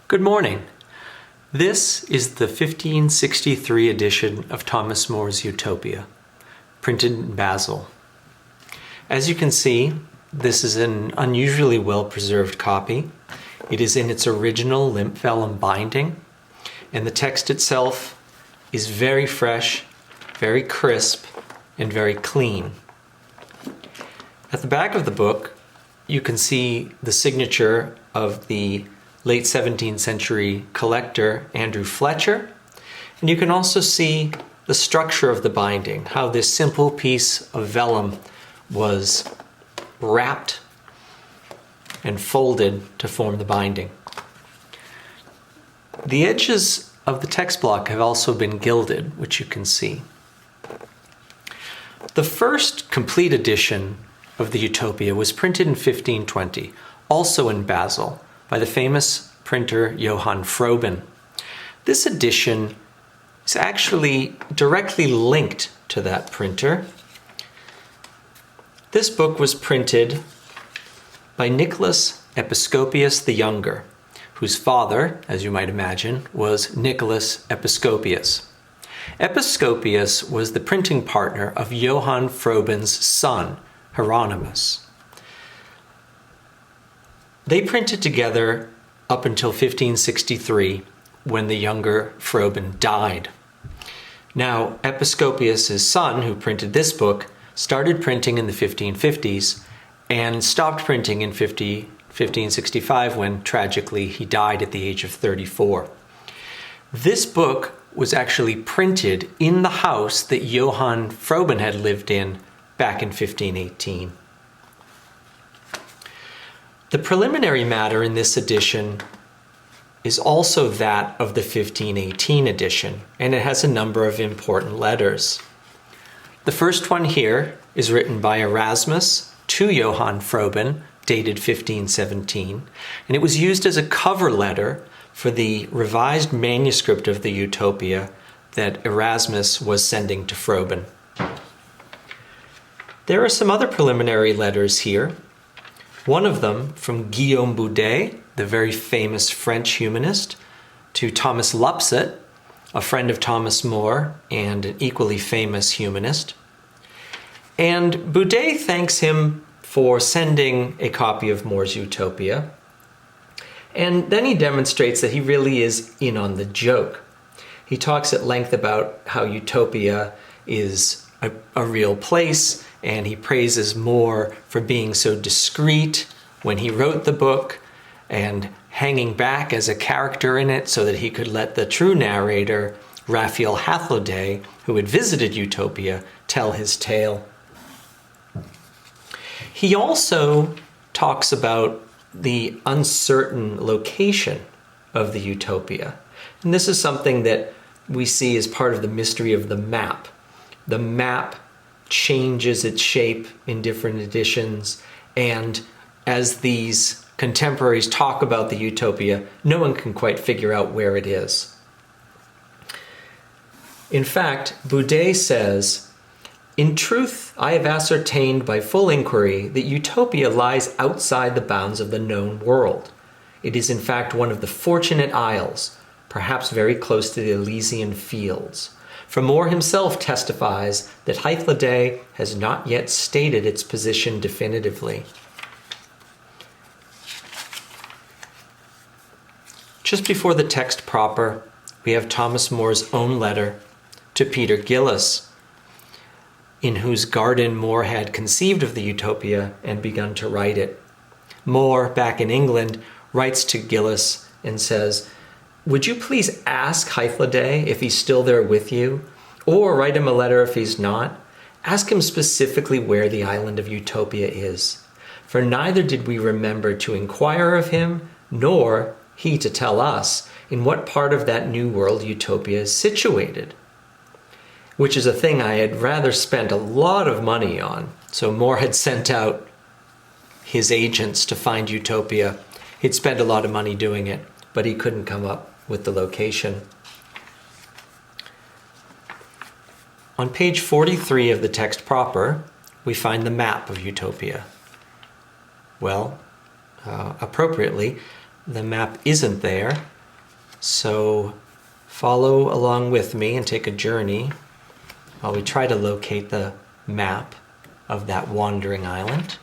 Good morning. This is the 1563 edition of Thomas More's Utopia, printed in Basel. As you can see, this is an unusually well-preserved copy. It is in its original limp vellum binding, and the text itself is very fresh, very crisp, and very clean. At the back of the book, you can see the signature of the late 17th century collector Andrew Fletcher, and you can also see the structure of the binding, how this simple piece of vellum was wrapped and folded to form the binding. The edges of the text block have also been gilded, which you can see. The first complete edition of the Utopia was printed in 1520, also in Basel, by the famous printer Johann Froben. This edition is actually directly linked to that printer. This book was printed by Nicholas Episcopius the Younger, whose father, as you might imagine, was Nicholas Episcopius. Episcopius was the printing partner of Johann Froben's son, Hieronymus. They printed together up until 1563, when the younger Froben died. Now, Episcopius' son, who printed this book, started printing in the 1550s and stopped printing in 1565 when, tragically, he died at the age of 34. This book was actually printed in the house that Johann Froben had lived in back in 1518. The preliminary matter in this edition is also that of the 1518 edition, and it has a number of important letters. The first one here is written by Erasmus to Johann Froben, dated 1517, and it was used as a cover letter for the revised manuscript of the Utopia that Erasmus was sending to Froben. There are some other preliminary letters here. One of them from Guillaume Boudet, the very famous French humanist, to Thomas Lupset, a friend of Thomas More and an equally famous humanist. And Boudet thanks him for sending a copy of More's Utopia. And then he demonstrates that he really is in on the joke. He talks at length about how Utopia is a real place, and he praises More for being so discreet when he wrote the book and hanging back as a character in it so that he could let the true narrator, Raphael Hathloday, who had visited Utopia, tell his tale. He also talks about the uncertain location of the Utopia. And this is something that we see as part of the mystery of the map. The map changes its shape in different editions, and as these contemporaries talk about the Utopia, no one can quite figure out where it is. In fact, Boudet says, "In truth, I have ascertained by full inquiry that Utopia lies outside the bounds of the known world. It is in fact one of the fortunate isles, perhaps very close to the Elysian fields. For More himself testifies that Hathloday has not yet stated its position definitively." Just before the text proper, we have Thomas More's own letter to Peter Gillis, in whose garden More had conceived of the Utopia and begun to write it. More, back in England, writes to Gillis and says, "Would you please ask Hathloday if he's still there with you? Or write him a letter if he's not. Ask him specifically where the island of Utopia is. For neither did we remember to inquire of him, nor he to tell us in what part of that new world Utopia is situated." Which is a thing I had rather spent a lot of money on. So More had sent out his agents to find Utopia. He'd spent a lot of money doing it, but he couldn't come up with the location. On page 43 of the text proper, we find the map of Utopia. Well, appropriately, the map isn't there So follow along with me and take a journey while we try to locate the map of that wandering island.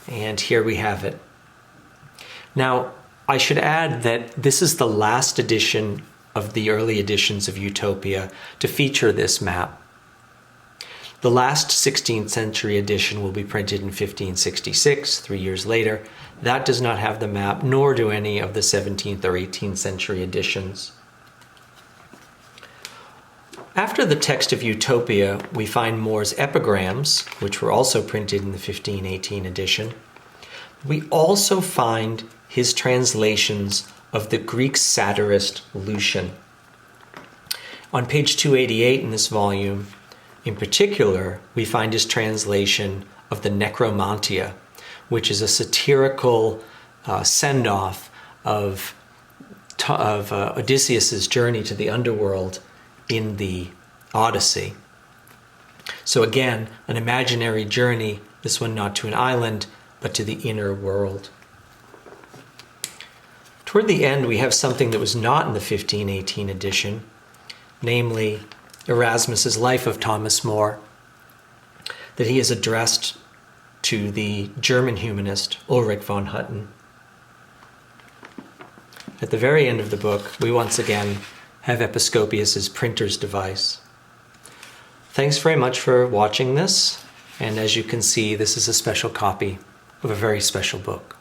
And here we have it. Now, I should add that this is the last edition of the early editions of Utopia to feature this map. The last 16th century edition will be printed in 1566, 3 years later. That does not have the map, nor do any of the 17th or 18th century editions. After the text of Utopia, we find More's epigrams, which were also printed in the 1518 edition. We also find his translations of the Greek satirist Lucian. On page 288 in this volume, in particular, we find his translation of the Necromantia, which is a satirical send-off of Odysseus's journey to the underworld in the Odyssey. So again, an imaginary journey, this one not to an island, but to the inner world. Toward the end, we have something that was not in the 1518 edition, namely Erasmus's Life of Thomas More, that he has addressed to the German humanist Ulrich von Hutten. At the very end of the book, we once again have Episcopius's printer's device. Thanks very much for watching this, and as you can see, this is a special copy of a very special book.